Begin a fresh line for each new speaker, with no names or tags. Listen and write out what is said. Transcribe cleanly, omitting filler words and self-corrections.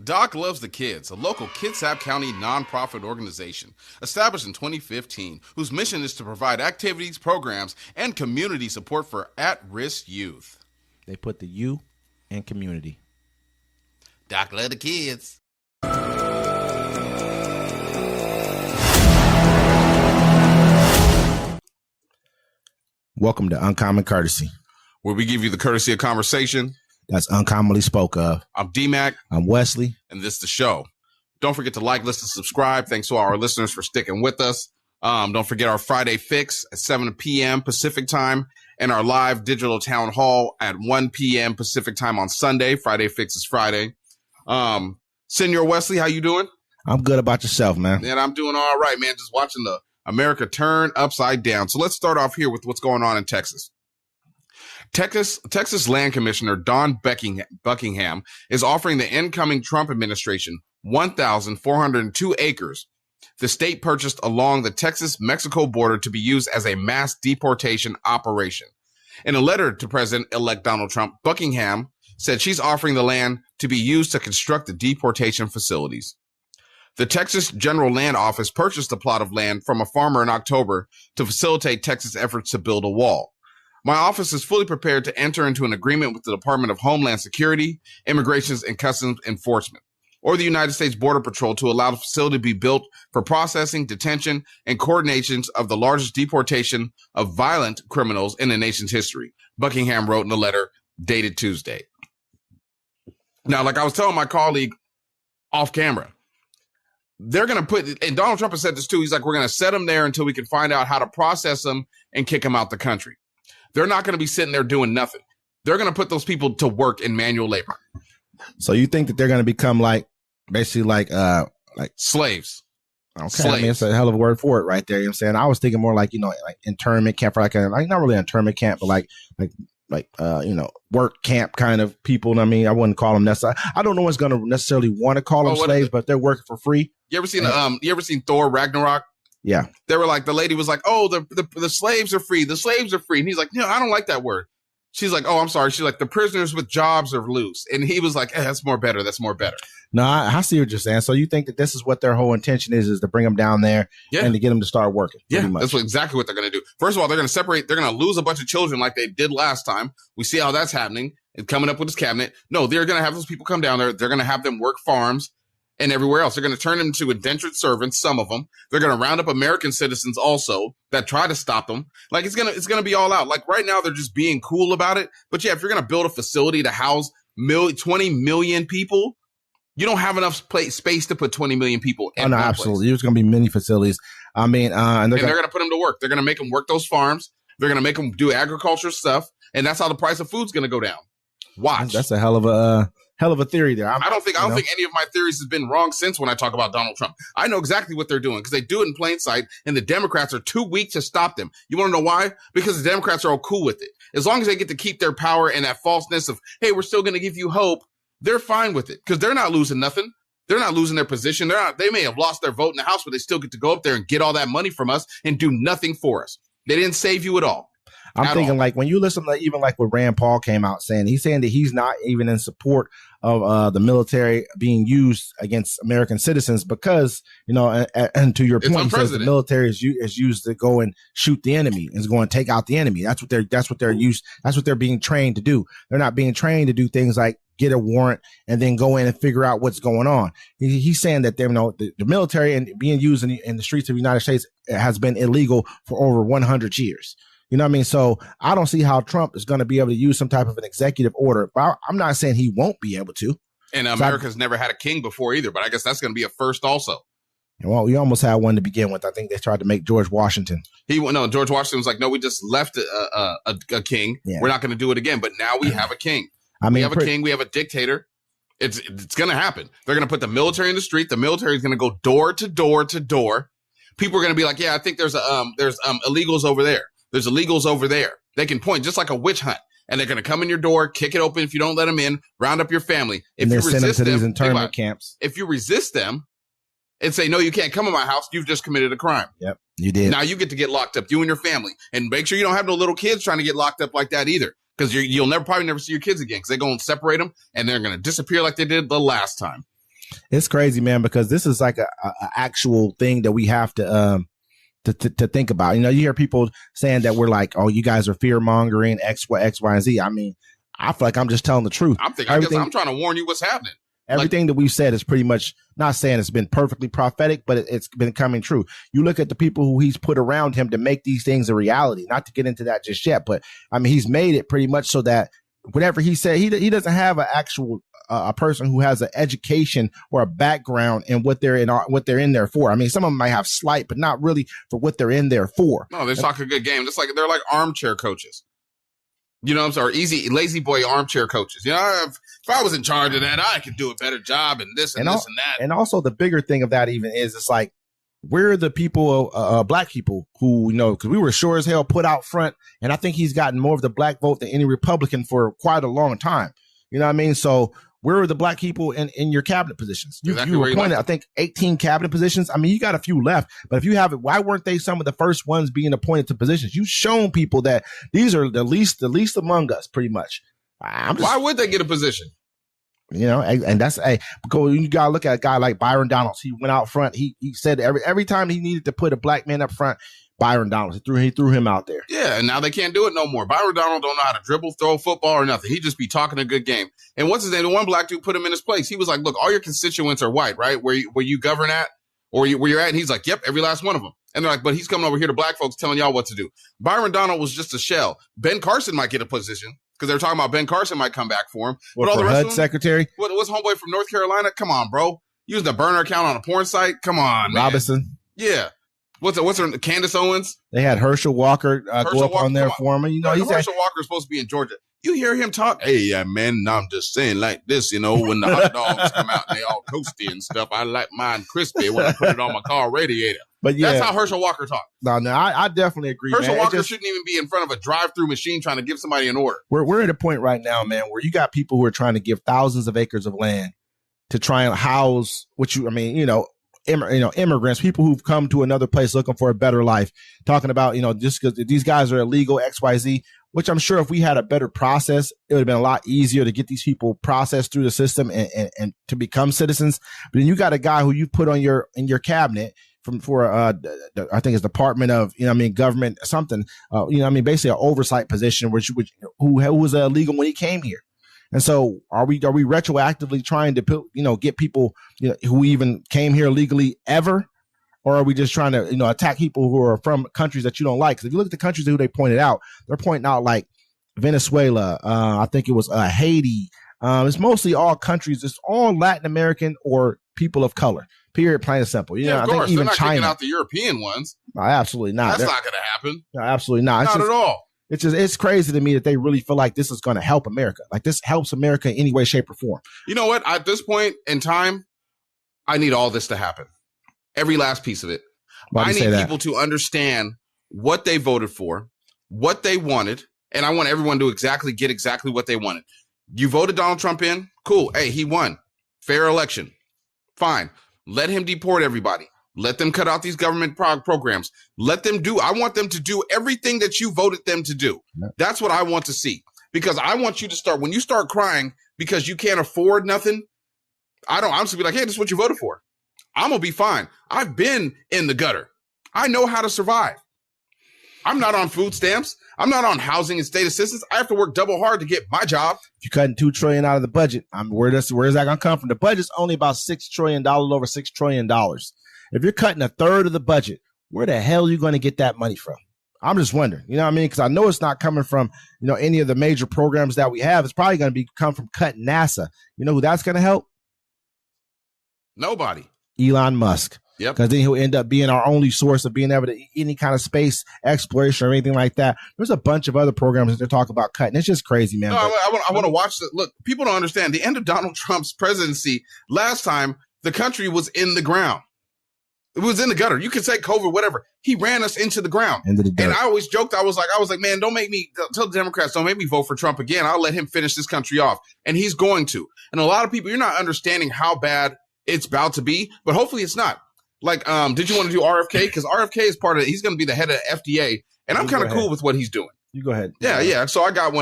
Doc Loves the Kids, a local Kitsap County nonprofit organization established in 2015, whose mission is to provide activities, programs, and community support for at-risk youth.
They put the U in community.
Doc Loves the Kids.
Welcome to Uncommon Courtesy,
where we give you the courtesy of conversation
that's uncommonly spoke of.
I'm D-Mac.
I'm Wesley.
And this is the show. Don't forget to like, listen, subscribe. Thanks to our listeners for sticking with us. Don't forget our Friday Fix at 7 p.m. Pacific time and our live digital town hall at 1 p.m. Pacific time on Sunday. Friday Fix is Friday. Senor Wesley, how you doing?
I'm good. About yourself, man?
Man, I'm doing all right, man. Just watching the America turn upside down. So let's start off here with what's going on in Texas. Texas Land Commissioner Don Buckingham is offering the incoming Trump administration 1,402 acres the state purchased along the Texas-Mexico border to be used as a mass deportation operation. In a letter to President-elect Donald Trump, Buckingham said she's offering the land to be used to construct the deportation facilities. The Texas General Land Office purchased a plot of land from a farmer in October to facilitate Texas' efforts to build a wall. My office is fully prepared to enter into an agreement with the Department of Homeland Security, Immigration and Customs Enforcement, or the United States Border Patrol to allow the facility to be built for processing, detention, and coordinations of the largest deportation of violent criminals in the nation's history, Buckingham wrote in a letter dated Tuesday. Now, like I was telling my colleague off camera, they're going to put, and Donald Trump has said this too, he's like, we're going to set them there until we can find out how to process them and kick them out the country. They're not going to be sitting there doing nothing. They're going to put those people to work in manual labor.
So you think that they're going to become basically like
slaves?
Okay,
slaves.
I mean, it's a hell of a word for it right there. You know what I'm saying? I was thinking more like internment camp, for like not really internment camp, but like work camp kind of people. And I mean, I wouldn't call them necessarily. I don't know what's going to necessarily want to call them slaves, but they're working for free.
You ever seen Thor Ragnarok? Yeah. They were like, the lady was like, oh, the slaves are free. The slaves are free. And he's like, no, I don't like that word. She's like, oh, I'm sorry. She's like, the prisoners with jobs are loose. And he was like, that's more better. That's more better.
No, I see what you're saying. So you think that this is what their whole intention is to bring them down there and to get them to start working?
Yeah, that's exactly what they're going to do. First of all, they're going to separate. They're going to lose a bunch of children like they did last time. We see how that's happening and coming up with his cabinet. No, they're going to have those people come down there. They're going to have them work farms and everywhere else. They're going to turn them into indentured servants, some of them. They're going to round up American citizens also that try to stop them. Like, it's going to be all out. Like, right now, they're just being cool about it. But yeah, if you're going to build a facility to house 20 million people, you don't have enough space to put 20 million people in. Oh, no,
absolutely. There's going to be many facilities. I mean, and they're going
to put them to work. They're going to make them work those farms. They're going to make them do agriculture stuff. And that's how the price of food's going to go down. Watch.
That's a hell of a theory there.
I don't think any of my theories has been wrong since when I talk about Donald Trump. I know exactly what they're doing because they do it in plain sight, and the Democrats are too weak to stop them. You want to know why? Because the Democrats are all cool with it. As long as they get to keep their power and that falseness of, hey, we're still going to give you hope, they're fine with it because they're not losing nothing. They're not losing their position. They may have lost their vote in the House, but they still get to go up there and get all that money from us and do nothing for us. They didn't save you at all.
I'm thinking like when you listen to even like what Rand Paul came out saying, he's saying that he's not even in support of the military being used against American citizens because, and to your point, he says the military is used to go and shoot the enemy, is going to take out the enemy. That's what they're being trained to do. They're not being trained to do things like get a warrant and then go in and figure out what's going on. He's saying that the military and being used in the streets of the United States has been illegal for over 100 years. You know what I mean? So I don't see how Trump is going to be able to use some type of an executive order. But I'm not saying he won't be able to.
And America's never had a king before either, but I guess that's going to be a first also.
Well, we almost had one to begin with. I think they tried to make George Washington.
George Washington was like, no, we just left a king. Yeah. We're not going to do it again. But now we have a king. We have a king. We have a dictator. It's going to happen. They're going to put the military in the street. The military is going to go door to door to door. People are going to be like, yeah, I think there's illegals over there. There's illegals over there. They can point just like a witch hunt, and they're going to come in your door, kick it open if you don't let them in, round up your family. If you resist them,
these internment camps.
If you resist them and say, no, you can't come in my house, you've just committed a crime.
Yep, you did.
Now you get to get locked up, you and your family. And make sure you don't have no little kids trying to get locked up like that either, because you'll probably never see your kids again because they're going to separate them, and they're going to disappear like they did the last time.
It's crazy, man, because this is like a actual thing that we have to think about. You hear people saying that we're like, oh, you guys are fear mongering X, Y, and Z. I mean, I feel like I'm just telling the truth.
I guess I'm trying to warn you what's happening.
Everything that we've said is pretty much, not saying it's been perfectly prophetic, but it's been coming true. You look at the people who he's put around him to make these things a reality, not to get into that just yet, but I mean, he's made it pretty much so that whatever he said, he doesn't have an actual a person who has an education or a background in what they're in there for. I mean, some of them might have slight, but not really for what they're in there for.
No, they're talking a good game. Just like they're like armchair coaches. You know what I'm saying? Or easy, lazy boy armchair coaches. You know, if I was in charge of that, I could do a better job and this and this and that.
And also the bigger thing of that even is it's like, we're the people, black people who, because we were sure as hell put out front. And I think he's gotten more of the black vote than any Republican for quite a long time. You know what I mean? So where are the black people in your cabinet positions? You were appointed, I think, 18 cabinet positions. I mean, you got a few left, but if you have it, why weren't they some of the first ones being appointed to positions? You've shown people that these are the least among us, pretty much.
Why would they get a position?
And that's because you gotta look at a guy like Byron Donalds. He went out front. He said every time he needed to put a black man up front, Byron Donalds, he threw him out there.
Yeah, and now they can't do it no more. Byron Donalds don't know how to dribble, throw football, or nothing. He just be talking a good game. And what's his name? The one black dude put him in his place. He was like, "Look, all your constituents are white, right? Where you govern at, or where you're at." And he's like, "Yep, every last one of them." And they're like, "But he's coming over here to black folks, telling y'all what to do." Byron Donald was just a shell. Ben Carson might get a position because they're talking about Ben Carson might come back for him.
But all the rest of them, secretary.
What's homeboy from North Carolina? Come on, bro. Using a burner account on a porn site. Come on, man.
Robinson.
Yeah. What's her? Candace Owens.
They had Herschel Walker go up on there for him.
Herschel Walker's supposed to be in Georgia. You hear him talk? Hey, yeah, man. I'm just saying like this. When the hot dogs come out and they all toasty and stuff, I like mine crispy when I put it on my car radiator.
But yeah,
that's how Herschel Walker talks.
No, I definitely agree.
Herschel Walker shouldn't even be in front of a drive-through machine trying to give somebody an order.
We're at a point right now, man, where you got people who are trying to give thousands of acres of land to try and house immigrants, people who've come to another place looking for a better life, talking about, just because these guys are illegal, XYZ, which I'm sure if we had a better process, it would have been a lot easier to get these people processed through the system and to become citizens. But then you got a guy who you put in your cabinet for I think it's Department of, government, something, basically an oversight position, who was illegal when he came here. And so are we retroactively trying to get people who even came here legally ever? Or are we just trying to attack people who are from countries that you don't like? Because if you look at the countries who they pointed out, they're pointing out like Venezuela, I think it was Haiti. It's mostly all countries. It's all Latin American or people of color. Period. Plain and simple.
Of course. I think even they're not China, kicking out the European ones.
No, absolutely not.
That's not going to happen.
No, absolutely not.
Not at all.
It's crazy to me that they really feel like this is going to help America. Like this helps America in any way, shape, or form.
You know what? At this point in time, I need all this to happen. Every last piece of it. I need people to understand what they voted for, what they wanted, and I want everyone to get exactly what they wanted. You voted Donald Trump in? Cool. Hey, he won. Fair election. Fine. Let him deport everybody. Let them cut out these government programs. I want them to do everything that you voted them to do. That's what I want to see. Because I want you to start, when you start crying because you can't afford nothing, I'm just gonna be like, hey, this is what you voted for. I'm going to be fine. I've been in the gutter. I know how to survive. I'm not on food stamps. I'm not on housing and state assistance. I have to work double hard to get my job.
If you're cutting $2 trillion out of the budget, where is that going to come from? The budget's only about $6 trillion, over $6 trillion. If you're cutting a third of the budget, where the hell are you going to get that money from? I'm just wondering, you know what I mean? Because I know it's not coming from, any of the major programs that we have. It's probably going to come from cutting NASA. You know who that's going to help?
Nobody.
Elon Musk.
Yep.
Because then he'll end up being our only source of being able to any kind of space exploration or anything like that. There's a bunch of other programs that they're talking about cutting. It's just crazy, man.
No, I want to watch the look. People don't understand the end of Donald Trump's presidency. Last time the country was in the ground. It was in the gutter. You can say COVID, whatever. He ran us into the ground. And I always joked. I was like, man, don't make me tell the Democrats, don't make me vote for Trump again. I'll let him finish this country off. And he's going to. And a lot of people, you're not understanding how bad it's about to be, but hopefully it's not. Like, did you want to do RFK? Because RFK is part of it. He's going to be the head of FDA. And I'm kind of cool with what he's doing.
You go ahead.
Yeah. So I got one.